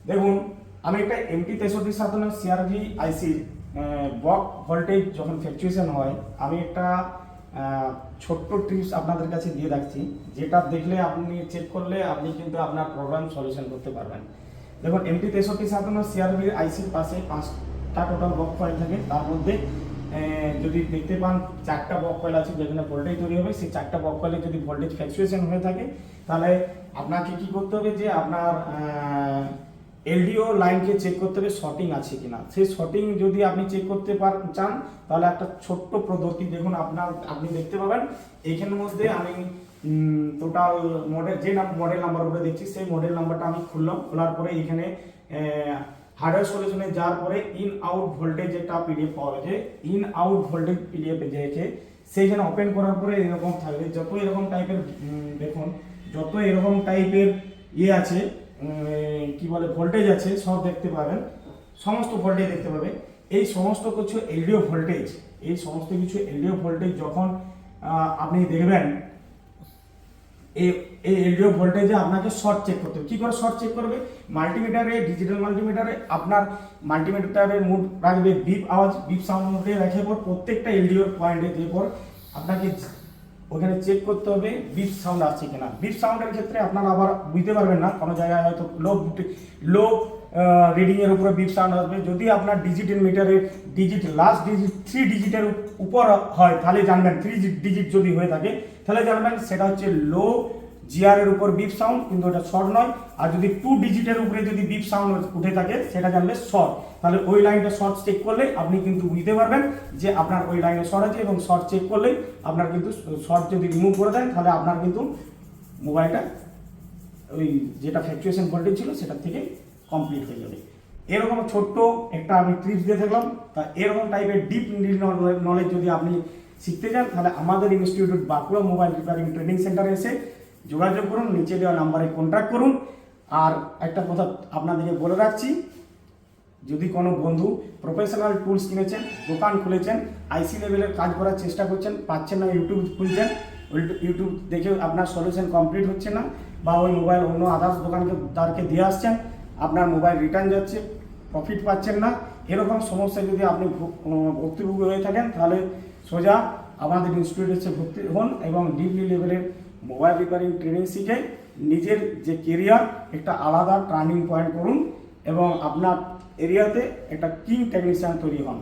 দেখুন, আমি একটা MT6357 CRV আইসির বক ভোল্টেজ যখন ফ্ল্যাকচুয়েশন হয়, আমি একটা ছোট্ট টিপস আপনাদের কাছে দিয়ে রাখছি, যেটা দেখলে আপনি চেক করলে আপনি কিন্তু আপনার প্রবলেম সলিউশন করতে পারবেন। দেখুন, MT6357 CRV আইসির পাশে 5টা টোটাল বক কয়েল থাকে। তার মধ্যে যদি দেখতে পান 4টা বক কয়েল আছে যেখানে ভোল্টেজ তৈরি হবে। সেই 4টা বক কয়েলে যদি ভোল্টেজ ফ্ল্যাকচুয়েশন হয়ে থাকে, তাহলে আপনাকে কি করতে হবে যে আপনার এলডিও লাইনকে চেক করতে হবে শর্টিং আছে কিনা। সেই শর্টিং যদি আপনি চেক করতে চান, তাহলে একটা ছোট্ট পদ্ধতি দেখুন, আপনি দেখতে পাবেন এইখানের মধ্যে আমি টোটাল মডেল যে মডেল নাম্বারগুলো দেখছি, সেই মডেল নাম্বারটা আমি খুললাম। খোলার পরে এখানে হার্ডওয়্যার সলিউশনে যাওয়ার পরে ইন আউট ভোল্টেজ একটা পিডিএফ পাওয়া গেছে। ইন আউট ভোল্টেজ পিডিএফ যেয়েছে সেইখানে ওপেন করার পরে এরকম থাকবে। যত এরকম টাইপের দেখুন, যত এরকম টাইপের আছে কি বলে ভোল্টেজ আছে, সব দেখতে পাবেন, সমস্ত ভোল্টেজ দেখতে পাবে। এই সমস্ত কিছু এলডিও ভোল্টেজ, এই সমস্ত কিছু এলডিও ভোল্টেজ যখন আপনি দেখবেন, এই এলডিও ভোল্টেজে আপনাকে শর্ট চেক করতে হবে। কী করে শর্ট চেক করবে? মাল্টিমিটারে, ডিজিটাল মাল্টিমিটারে আপনার মাল্টিমিটারের মুড রাখবে বিপ আওয়াজ, বিপ সাউন্ড মোডে রেখে পর প্রত্যেকটা এলডিওর পয়েন্টে দিয়ে পর আপনাকে ওখানে চেক করতে হবে বিপ সাউন্ড আসছে কিনা। বিপ সাউন্ডের ক্ষেত্রে আপনারা আবার বুঝতে পারবেন না, কোনো জায়গায় হয়তো লো রিডিং এর উপরে বিপ সাউন্ড আসবে। যদি আপনার ডিজিটাল মিটারে লাস্ট ডিজিট 3 ডিজিটের উপর হয়, তাহলে জানবেন 3 ডিজিট যদি হয়ে থাকে, তাহলে জানবেন সেটা হচ্ছে লো জিআর এর উপর বিপ সাউন্ড, কিন্তু ওটা শর্ট নয়। আর যদি 2 ডিজিটের উপরে যদি বিপ সাউন্ড উঠে থাকে, সেটা জানবে শর্ট। তাহলে ওই লাইনটা শর্ট চেক করলে আপনি কিন্তু বুঝতে পারবেন যে আপনার ওই লাইনে শর্ট আছে, এবং শর্ট চেক করলে আপনার কিন্তু শর্ট যদি রিমুভ করে দেন, তাহলে আপনার কিন্তু মোবাইলটা ওই যেটা ফ্ল্যাকচুয়েশন ভোল্টেজ ছিল সেটার থেকে কমপ্লিট হয়ে যাবে। এরকম ছোট্ট একটা আমি টিপস দিয়ে থাকলাম। তা এরকম টাইপের ডিপ নলেজ যদি আপনি শিখতে চান, তাহলে আমাদের institute Bankura mobile repairing training সেন্টারে এসে যোগাযোগ করুন, নিচে দেওয়া নাম্বারে কন্ট্যাক্ট করুন। আর একটা কথা আপনাদেরকে বলে রাখছি, যদি কোনো বন্ধু প্রফেশনাল টুলস কিনেছেন, দোকান খুলেছেন, আইসি লেভেলের কাজ করার চেষ্টা করছেন, পাচ্ছেন না, ইউটিউব খুলছেন, ইউটিউব দেখে আপনার সলিউশন কমপ্লিট হচ্ছে না, বা ওই মোবাইল অন্য আদার্স দোকানদারকে দিয়ে আসছেন, আপনার মোবাইল রিটার্ন যাচ্ছে, প্রফিট পাচ্ছেন না, এরকম সমস্যা যদি আপনি ভুক্তভোগী হয়ে থাকেন, তাহলে সোজা আমাদের ইনস্টিটিউটে এসে ভর্তি হন এবং ডিপলি লেভেলের মোবাইল রিপেয়ারিং ট্রেনিং শিখে নিজের যে কেরিয়ার একটা আলাদা টার্নিং পয়েন্ট করুন এবং আপনার এরিয়াতে একটা কিং টেকনিশিয়ান তৈরি হন।